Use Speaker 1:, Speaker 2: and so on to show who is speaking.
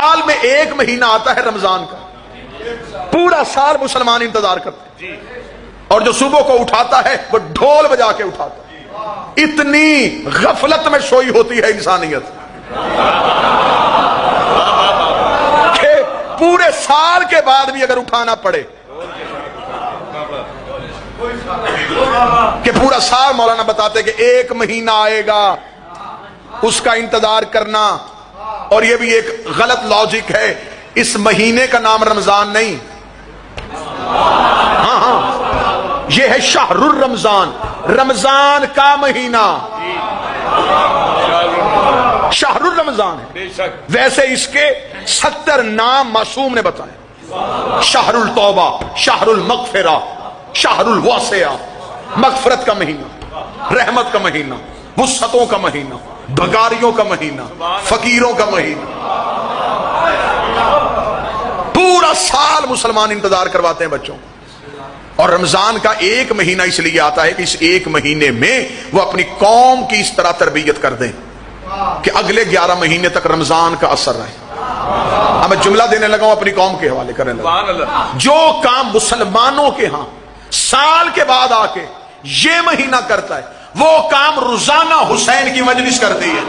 Speaker 1: سال میں ایک مہینہ آتا ہے رمضان کا، پورا سال مسلمان انتظار کرتے ہیں، اور جو صبح کو اٹھاتا ہے وہ ڈھول بجا کے اٹھاتا ہے۔ اتنی غفلت میں سوئی ہوتی ہے انسانیت کہ پورے سال کے بعد بھی اگر اٹھانا پڑے، کہ پورا سال مولانا بتاتے کہ ایک مہینہ آئے گا اس کا انتظار کرنا، اور یہ بھی ایک غلط لاجک ہے، اس مہینے کا نام رمضان نہیں، ہاں یہ ہے شہر الرمضان، رمضان کا مہینہ شہر الرمضان ہے۔ ویسے اس کے 70 نام معصوم نے بتائے، شہر التوبہ، شہر المغفرہ، شہر الواسعہ، مغفرت کا مہینہ، رحمت کا مہینہ، وسعتوں کا مہینہ، بھگاریوں کا مہینہ، فقیروں کا مہینہ۔ پورا سال مسلمان انتظار کرواتے ہیں بچوں، اور رمضان کا ایک مہینہ اس لیے آتا ہے کہ اس ایک مہینے میں وہ اپنی قوم کی اس طرح تربیت کر دیں کہ اگلے 11 مہینے تک رمضان کا اثر رہے۔ اب میں جملہ دینے لگا ہوں، اپنی قوم کے حوالے کرنے لگا۔ جو کام مسلمانوں کے ہاں سال کے بعد آ کے یہ مہینہ کرتا ہے، وہ کام روزانہ حسین کی مجلس کرتی ہے۔